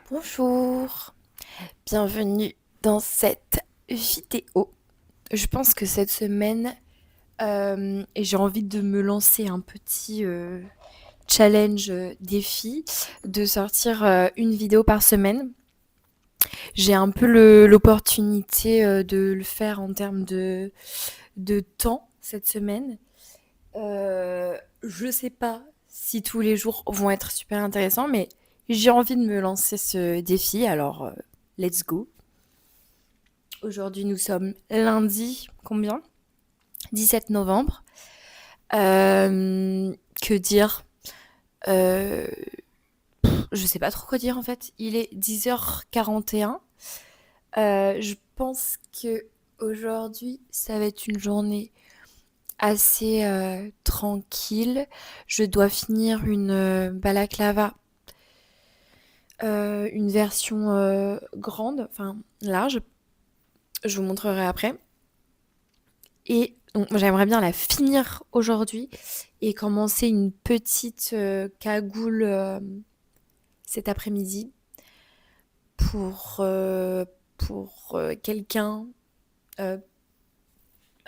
Bonjour, bienvenue dans cette vidéo. Je pense que cette semaine, j'ai envie de me lancer un petit challenge défi de sortir une vidéo par semaine. J'ai un peu l'opportunité de le faire en termes de temps cette semaine. Je sais pas si tous les jours vont être super intéressants, mais j'ai envie de me lancer ce défi, alors let's go. Aujourd'hui, nous sommes lundi, combien 17 novembre. Que dire euh, Je sais pas trop quoi dire en fait. Il est 10h41. Je pense que aujourd'hui, ça va être une journée assez tranquille. Je dois finir une balaclava, une version grande, enfin large. Je vous montrerai après. Et donc, j'aimerais bien la finir aujourd'hui et commencer une petite cagoule cet après-midi pour, euh, pour quelqu'un. euh,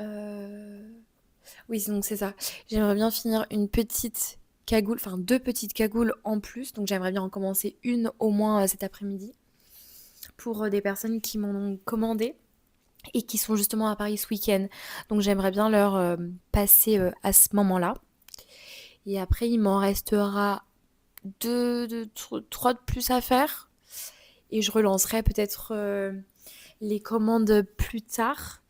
euh, Oui, donc c'est ça. J'aimerais bien finir une petite cagoule, enfin deux petites cagoules en plus. Donc j'aimerais bien en commencer une au moins cet après-midi pour des personnes qui m'en ont commandé et qui sont justement à Paris ce week-end. Donc j'aimerais bien leur passer à ce moment-là. Et après, il m'en restera trois de plus à faire. Et je relancerai peut-être les commandes plus tard.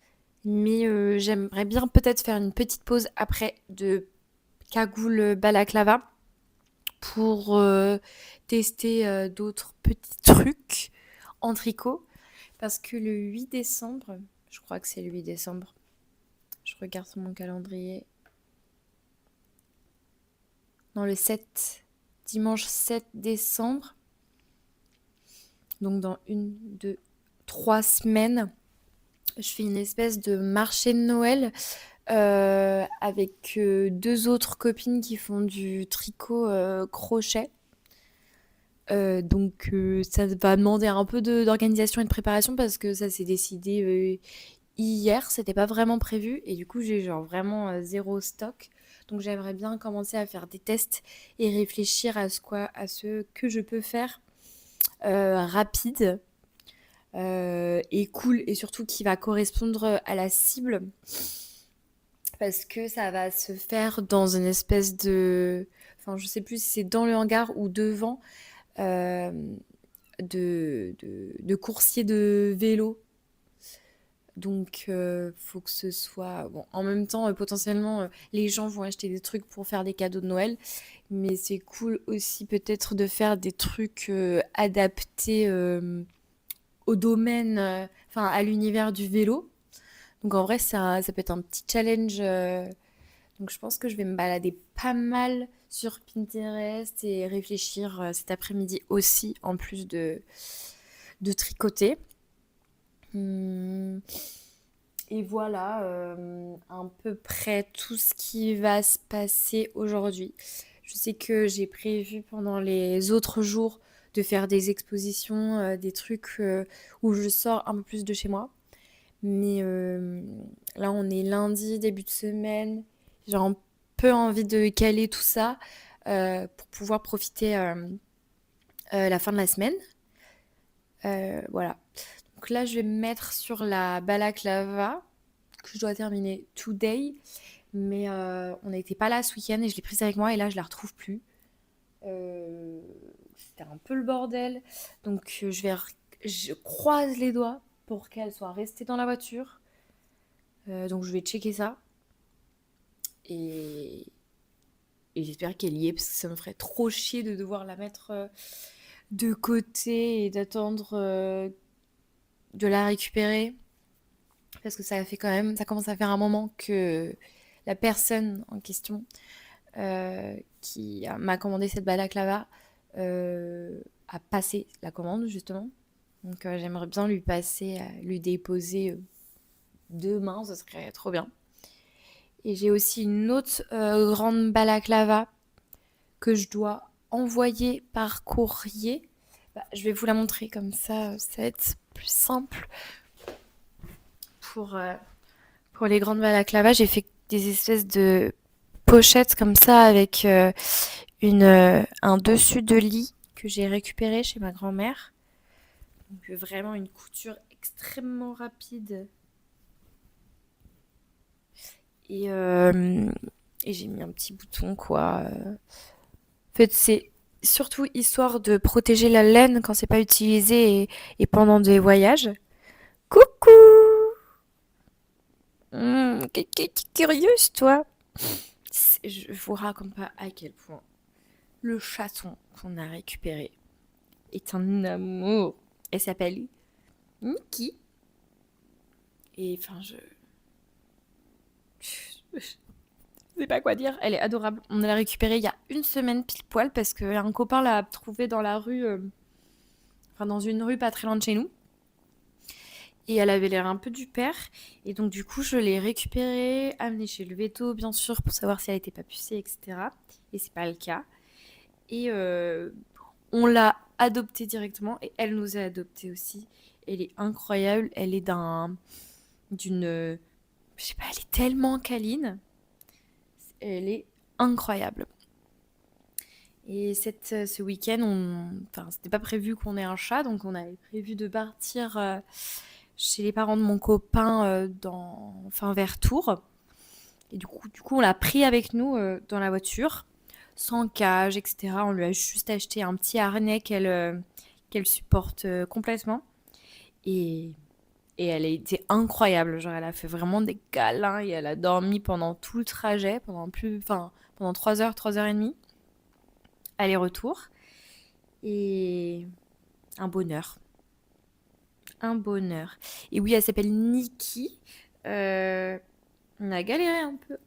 Mais j'aimerais bien peut-être faire une petite pause après de cagoule balaclava pour tester d'autres petits trucs en tricot. Parce que le 8 décembre, je crois que c'est le 8 décembre, je regarde sur mon calendrier. Non, le 7, dimanche 7 décembre, donc dans une, deux, 3 semaines, je fais une espèce de marché de Noël avec deux autres copines qui font du tricot crochet. Donc ça va demander un peu d'organisation et de préparation parce que ça s'est décidé hier, c'était pas vraiment prévu et du coup j'ai genre vraiment zéro stock. Donc j'aimerais bien commencer à faire des tests et réfléchir à ce que je peux faire rapide et cool et surtout qui va correspondre à la cible parce que ça va se faire dans une espèce de... Enfin, je sais plus si c'est dans le hangar ou devant euh, de coursiers de vélo. Donc, faut que ce soit... Bon, en même temps, potentiellement, les gens vont acheter des trucs pour faire des cadeaux de Noël. Mais c'est cool aussi peut-être de faire des trucs adaptés au domaine, enfin à l'univers du vélo. Donc en vrai, ça peut être un petit challenge. Donc je pense que je vais me balader pas mal sur Pinterest et réfléchir cet après-midi aussi, en plus de tricoter. Hum, Et voilà à peu près tout ce qui va se passer aujourd'hui. Je sais que j'ai prévu pendant les autres jours de faire des expositions, des trucs où je sors un peu plus de chez moi. Mais là, on est lundi, début de semaine. J'ai un peu envie de caler tout ça pour pouvoir profiter la fin de la semaine. Voilà. Donc là, je vais me mettre sur la balaclava que je dois terminer today. Mais on n'était pas là ce week-end et je l'ai prise avec moi et là, je la retrouve plus. Euh, C'était un peu le bordel. Donc je croise les doigts pour qu'elle soit restée dans la voiture. Donc je vais checker ça. Et, et j'espère qu'elle y est parce que ça me ferait trop chier de devoir la mettre de côté et d'attendre de la récupérer. Parce que ça fait quand même, ça commence à faire un moment que la personne en question qui m'a commandé cette balaclava a passé la commande justement. Donc j'aimerais bien lui passer, lui déposer demain, ce serait trop bien. Et j'ai aussi une autre grande balaclava que je dois envoyer par courrier Bah, je vais vous la montrer comme ça va être plus simple. Pour, euh, pour les grandes balaclavas, j'ai fait des espèces de pochettes comme ça avec un dessus de lit que j'ai récupéré chez ma grand-mère. Donc vraiment une couture extrêmement rapide. Et, euh, et j'ai mis un petit bouton quoi. En fait, c'est surtout histoire de protéger la laine quand c'est pas utilisé et pendant des voyages. Coucou! T'es curieuse, toi? Je vous raconte pas à quel point le chaton qu'on a récupéré est un amour. Elle s'appelle Nikki. Et enfin, je sais pas quoi dire. Elle est adorable. On l'a récupérée il y a une semaine pile poil parce qu'un copain l'a trouvée dans la rue, enfin dans une rue pas très loin de chez nous. Et elle avait l'air un peu du père. Et donc, du coup, je l'ai récupérée, amenée chez le veto, bien sûr, pour savoir si elle était pas pucée, etc. Et c'est pas le cas. Et on l'a adoptée directement et elle nous a adoptés aussi. Elle est incroyable. Elle est d'une, je sais pas, elle est tellement câline. Elle est incroyable. Et ce week-end, enfin, c'était pas prévu qu'on ait un chat, donc on avait prévu de partir chez les parents de mon copain enfin, vers Tours. Et du coup, on l'a pris avec nous dans la voiture, sans cage, etc. On lui a juste acheté un petit harnais qu'elle supporte complètement. Et, et elle a été incroyable. Genre, elle a fait vraiment des câlins et elle a dormi pendant tout le trajet, pendant 3 heures et demie, aller-retour. Et un bonheur. Un bonheur. Et oui, elle s'appelle Nikki. Euh, on a galéré un peu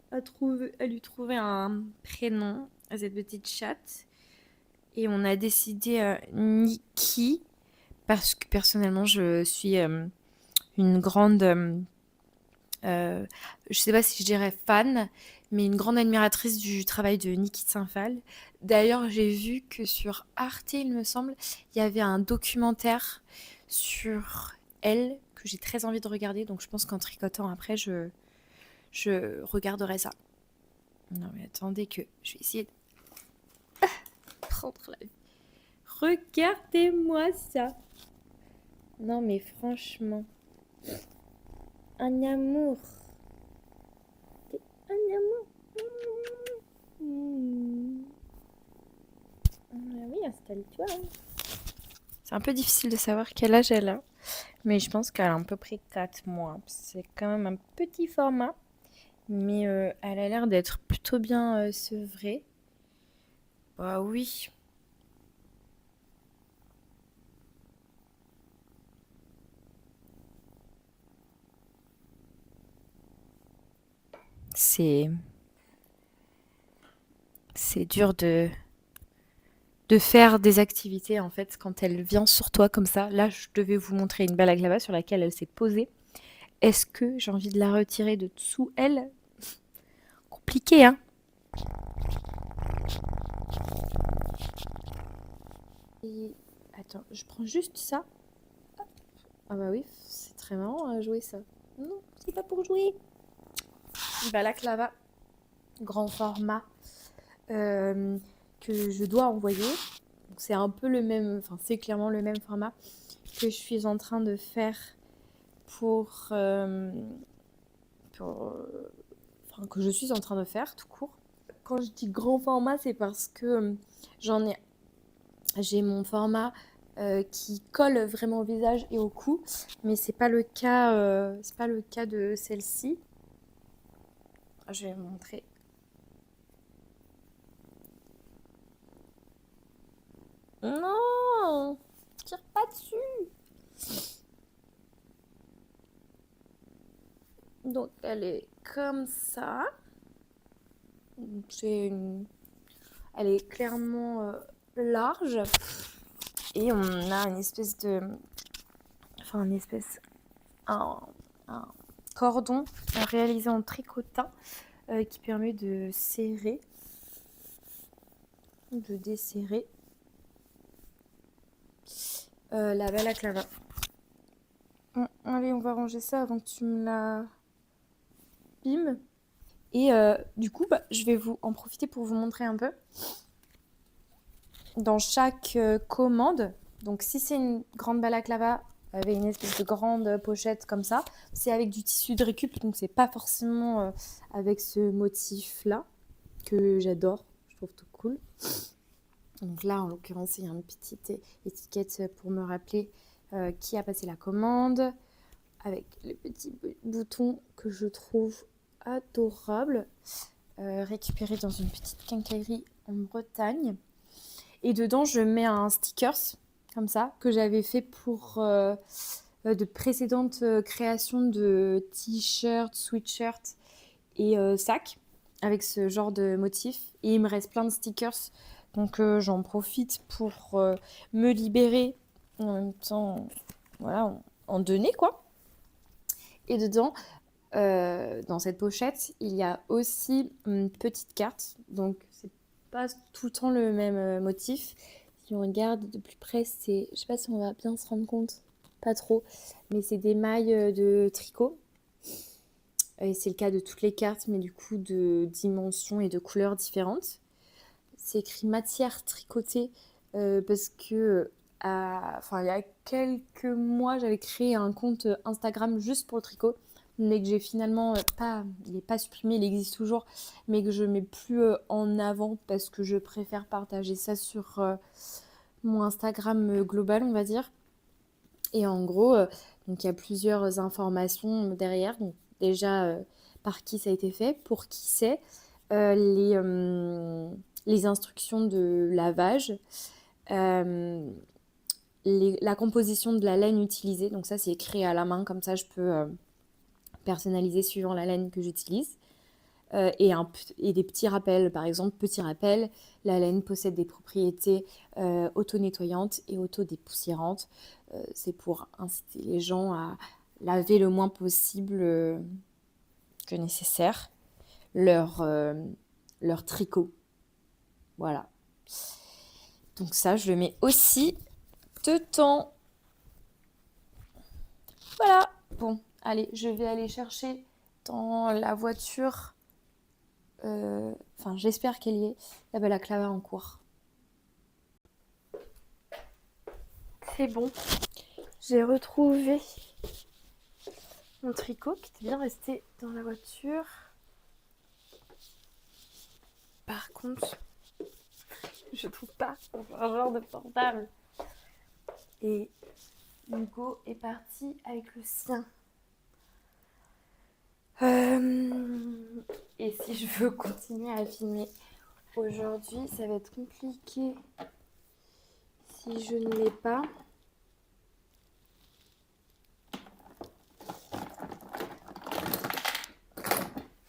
à lui trouver un prénom à cette petite chatte. Et on a décidé Nikki parce que personnellement, je suis une grande, je sais pas si je dirais fan, mais une grande admiratrice du travail de Niki de Saint-Phal. D'ailleurs, j'ai vu que sur Arte, il me semble, il y avait un documentaire sur elle que j'ai très envie de regarder. Donc je pense qu'en tricotant après, je regarderai ça. Non mais attendez que je vais essayer de prendre la vie. Regardez-moi ça. Non mais franchement, un amour. Un amour. Ah oui, installe-toi. C'est un peu difficile de savoir quel âge elle a, mais je pense qu'elle a à peu près 4 mois. C'est quand même un petit format, mais elle a l'air d'être plutôt bien sevrée. Bah oui. C'est c'est dur de faire des activités en fait quand elle vient sur toi comme ça. Là, je devais vous montrer une balaclava sur laquelle elle s'est posée. Est-ce que j'ai envie de la retirer de dessous elle? Compliqué, hein? Et attends, je prends juste ça. Ah bah oui, c'est très marrant à jouer ça. Non, c'est pas pour jouer. Balaclava, grand format, euh, que je dois envoyer. Donc c'est un peu le même, enfin c'est clairement le même format que je suis en train de faire pour, enfin que je suis en train de faire tout court. Quand je dis grand format, c'est parce que j'en ai, j'ai mon format qui colle vraiment au visage et au cou, mais c'est pas le cas de celle-ci. Je vais vous montrer. Non, tire pas dessus. Donc elle est comme ça. Elle est clairement large et on a une espèce de, enfin une espèce, un cordon réalisé en tricotin qui permet de serrer, de desserrer. la balaclava. Bon, allez, on va ranger ça avant que tu me la bimes. Et du coup, je vais vous en profiter pour vous montrer un peu. Dans chaque commande, donc si c'est une grande balaclava avec une espèce de grande pochette comme ça, c'est avec du tissu de récup, donc c'est pas forcément avec ce motif-là que j'adore, je trouve tout cool. Donc là, en l'occurrence, il y a une petite étiquette pour me rappeler qui a passé la commande, avec les petits boutons que je trouve adorables, récupérés dans une petite quincaillerie en Bretagne. Et dedans, je mets un stickers, comme ça, que j'avais fait pour de précédentes créations de t-shirts, sweatshirts et sacs, avec ce genre de motif. Et il me reste plein de stickers, donc j'en profite pour me libérer, en même temps, voilà, en donner, quoi. Et dedans, dans cette pochette, il y a aussi une petite carte, donc c'est pas tout le temps le même motif. Si on regarde de plus près, c'est, je sais pas si on va bien se rendre compte, pas trop, mais c'est des mailles de tricot. Et c'est le cas de toutes les cartes, mais du coup de dimensions et de couleurs différentes. C'est écrit matière tricotée parce que il y a quelques mois, j'avais créé un compte Instagram juste pour le tricot, mais que j'ai finalement il n'est pas supprimé, il existe toujours, mais que je mets plus en avant parce que je préfère partager ça sur mon Instagram global, on va dire. Et en gros, donc il y a plusieurs informations derrière. Donc déjà, par qui ça a été fait, pour qui c'est, les instructions de lavage, la composition de la laine utilisée. Donc ça, c'est écrit à la main, comme ça je peux personnaliser suivant la laine que j'utilise. Et des petits rappels, par exemple, petit rappel, la laine possède des propriétés auto-nettoyantes et auto-dépoussiérantes. C'est pour inciter les gens à laver le moins possible que nécessaire leur tricot. Voilà. Donc ça, je le mets aussi dedans. Voilà. Bon, allez, je vais aller chercher dans la voiture. J'espère qu'elle y est. La balaclava en cours. C'est bon. J'ai retrouvé mon tricot qui était bien resté dans la voiture. Par contre, je trouve pas un genre de portable. Et Hugo est parti avec le sien. Et si je veux continuer à filmer aujourd'hui, ça va être compliqué si je ne l'ai pas.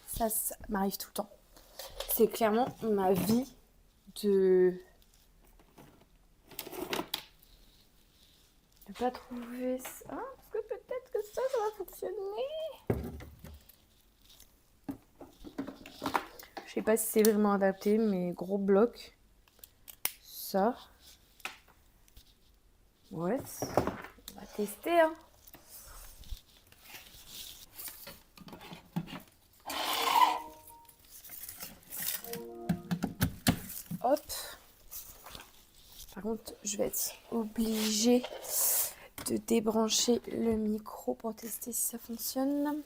Ça m'arrive tout le temps. C'est clairement ma vie de pas trouver ça. Parce que peut-être que ça va fonctionner. Je sais pas si c'est vraiment adapté, mais gros bloc. Ça. Ouais. On va tester, hein. Hop. Par contre, je vais être obligée de débrancher le micro pour tester si ça fonctionne.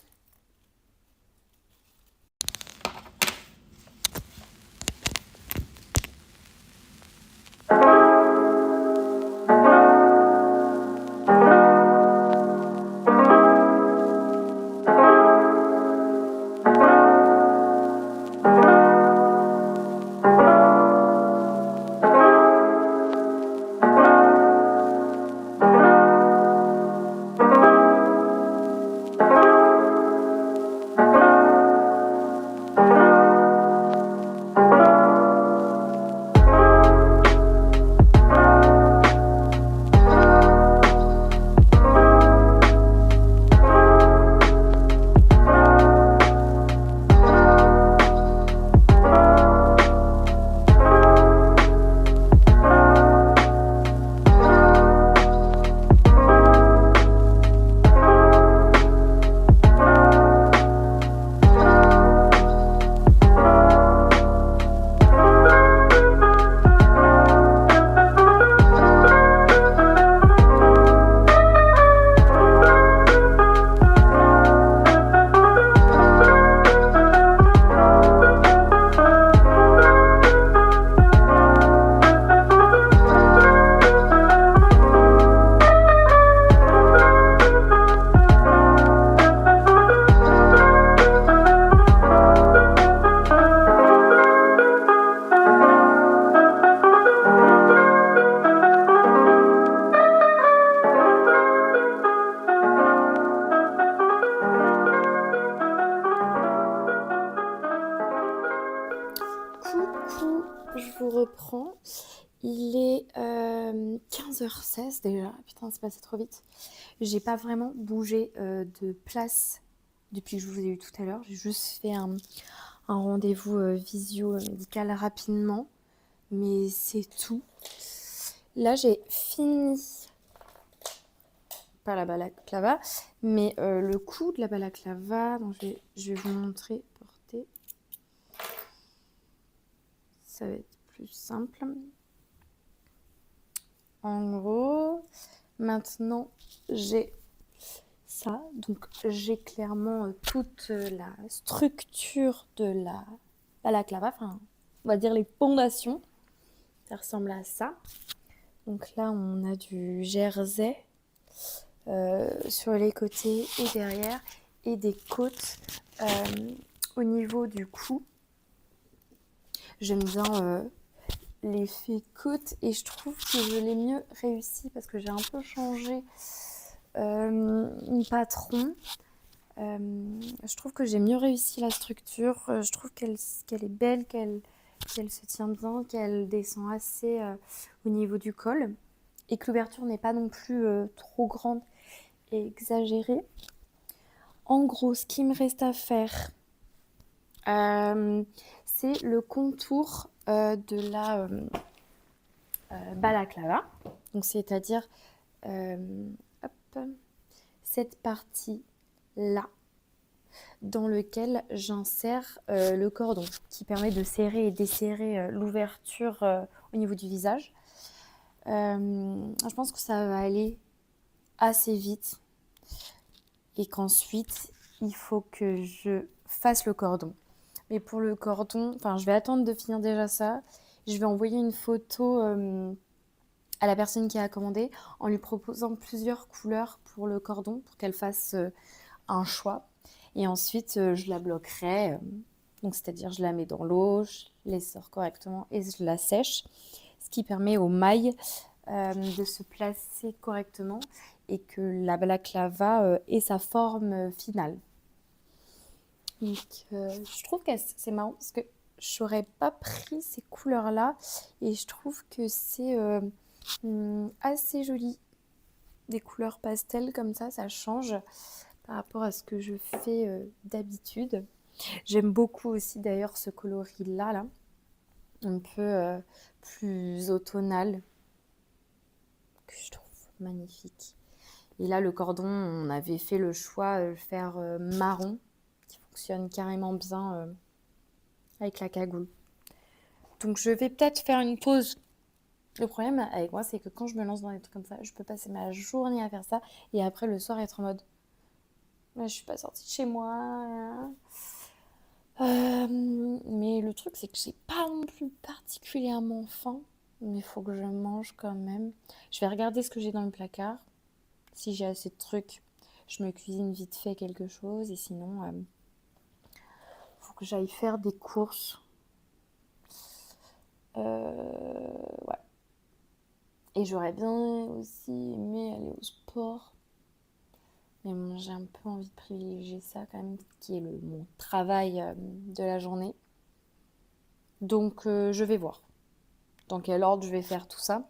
11h16 déjà. Putain, c'est passé trop vite. J'ai pas vraiment bougé de place depuis que je vous ai eu tout à l'heure. J'ai juste fait un rendez-vous visio médical rapidement. Mais c'est tout. Là, j'ai fini, pas la balaclava, mais le cou de la balaclava. Donc je vais vous montrer porter. Ça va être plus simple. En gros, maintenant, j'ai ça. Donc, j'ai clairement toute la structure de la balaclava. Enfin, on va dire les fondations. Ça ressemble à ça. Donc là, on a du jersey sur les côtés et derrière. Et des côtes au niveau du cou. J'aime bien l'effet côte et je trouve que je l'ai mieux réussi parce que j'ai un peu changé mon patron. Je trouve que j'ai mieux réussi la structure. Je trouve qu'elle est belle, qu'elle se tient bien, qu'elle descend assez au niveau du col et que l'ouverture n'est pas non plus trop grande et exagérée. En gros, ce qu'il me reste à faire, c'est le contour de la balaclava. Donc, c'est-à-dire cette partie-là dans lequel j'insère le cordon qui permet de serrer et desserrer l'ouverture au niveau du visage. Je pense que ça va aller assez vite et qu'ensuite il faut que je fasse le cordon. Mais pour le cordon, je vais attendre de finir déjà ça. Je vais envoyer une photo à la personne qui a commandé en lui proposant plusieurs couleurs pour le cordon pour qu'elle fasse un choix. Et ensuite, je la bloquerai. Donc, c'est-à-dire, je la mets dans l'eau, je l'essore correctement et je la sèche. Ce qui permet aux mailles de se placer correctement et que la balaclava ait sa forme finale. Donc, je trouve que c'est marrant parce que je n'aurais pas pris ces couleurs-là et je trouve que c'est assez joli. Des couleurs pastel comme ça change par rapport à ce que je fais d'habitude. J'aime beaucoup aussi d'ailleurs ce coloris-là, là, un peu plus automnal, que je trouve magnifique. Et là, le cordon, on avait fait le choix de le faire marron, qui fonctionne carrément bien avec la cagoule. Donc, je vais peut-être faire une pause. Le problème avec moi, c'est que quand je me lance dans des trucs comme ça, je peux passer ma journée à faire ça et après le soir être en mode je suis pas sortie de chez moi. Mais le truc, c'est que j'ai pas non plus particulièrement faim. Mais il faut que je mange quand même. Je vais regarder ce que j'ai dans le placard. Si j'ai assez de trucs, je me cuisine vite fait quelque chose. Et sinon, faut que j'aille faire des courses. Ouais. Et j'aurais bien aussi aimé aller au sport. Mais bon, j'ai un peu envie de privilégier ça quand même, qui est mon travail de la journée. Donc, je vais voir dans quel ordre je vais faire tout ça.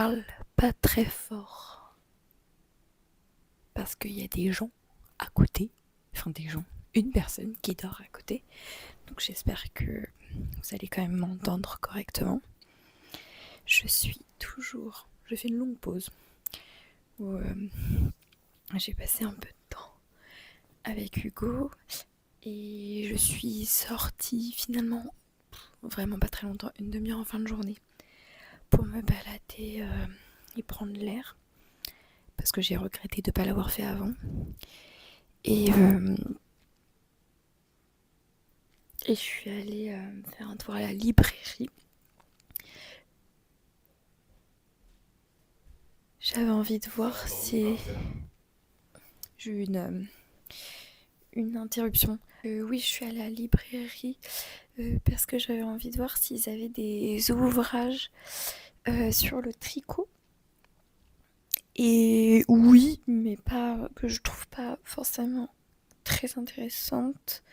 parle pas très fort parce qu'il y a des gens à côté, enfin des gens, une personne qui dort à côté. Donc j'espère que vous allez quand même m'entendre correctement. Je fais une longue pause où j'ai passé un peu de temps avec Hugo et je suis sortie finalement vraiment pas très longtemps, une demi-heure en fin de journée, pour me balader et prendre l'air parce que j'ai regretté de ne pas l'avoir fait avant. Et je suis allée faire un tour à la librairie. J'avais envie de voir si... J'ai eu une interruption. Oui, je suis allée à la librairie parce que j'avais envie de voir s'ils avaient des ouvrages sur le tricot. Et oui, mais pas que je trouve pas forcément très intéressante.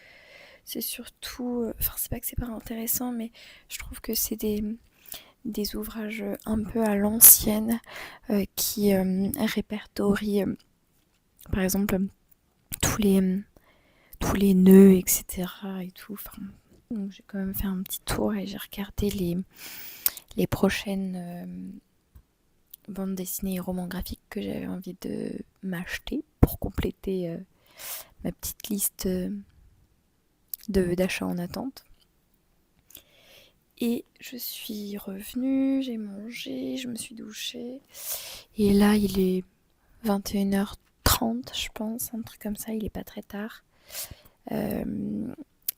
C'est surtout... Enfin, c'est pas que c'est pas intéressant, mais je trouve que c'est des ouvrages un peu à l'ancienne qui répertorient, par exemple, tous les nœuds, etc. et tout. Enfin, donc j'ai quand même fait un petit tour et j'ai regardé les prochaines bandes dessinées et romans graphiques que j'avais envie de m'acheter pour compléter ma petite liste d'achats en attente. Et je suis revenue, j'ai mangé, je me suis douchée. Et là, il est 21h30, je pense, un truc comme ça, il est pas très tard.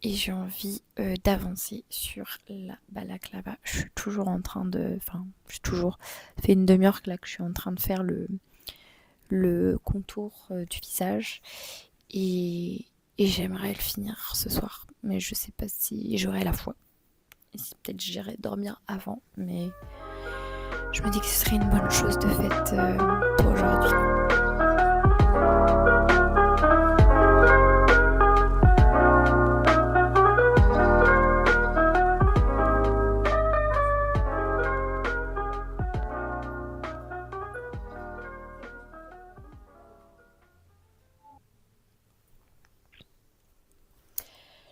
Et j'ai envie d'avancer sur la balaclava. Je suis toujours en train de... Enfin, ça fait une demi-heure que je suis en train de faire le contour du visage. Et j'aimerais le finir ce soir. Mais je sais pas si j'aurai la foi. Et si peut-être j'irai dormir avant. Mais je me dis que ce serait une bonne chose de faite pour aujourd'hui.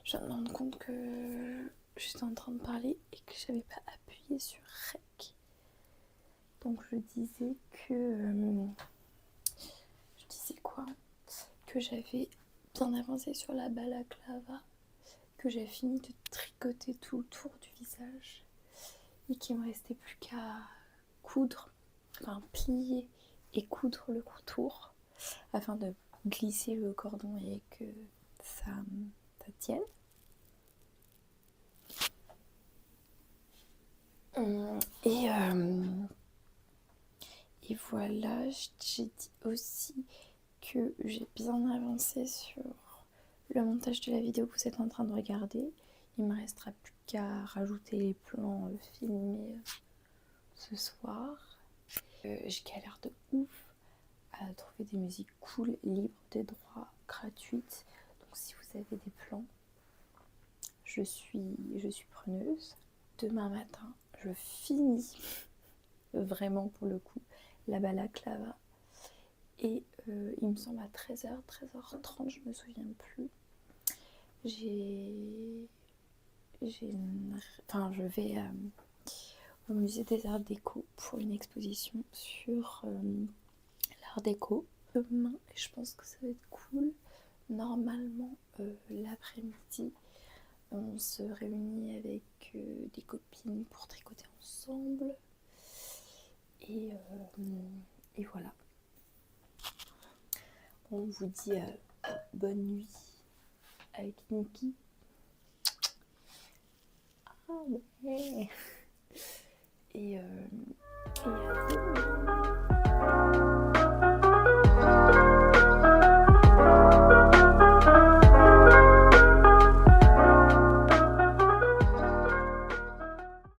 Je me rends compte que j'étais en train de parler et que j'avais pas appuyé sur REC. Donc je disais que... je disais quoi? Que j'avais bien avancé sur la balaclava, que j'avais fini de tricoter tout autour du visage et qu'il me restait plus qu'à coudre, enfin plier et coudre le contour afin de glisser le cordon et que ça tienne. Et voilà, j'ai dit aussi que j'ai bien avancé sur le montage de la vidéo que vous êtes en train de regarder. Il me restera plus qu'à rajouter les plans filmés ce soir. J'ai galère de ouf à trouver des musiques cool, libres des droits, gratuites. Donc si vous avez des plans, je suis preneuse. Demain matin, je finis vraiment pour le coup la balaclava. Et il me semble à 13h30, je me souviens plus. Je vais au musée des Arts Déco pour une exposition sur l'art déco demain. Et je pense que ça va être cool. Normalement, l'après-midi, on se réunit avec des copines pour tricoter ensemble. Et voilà. On vous dit bonne nuit avec Niki. Ah ouais. Et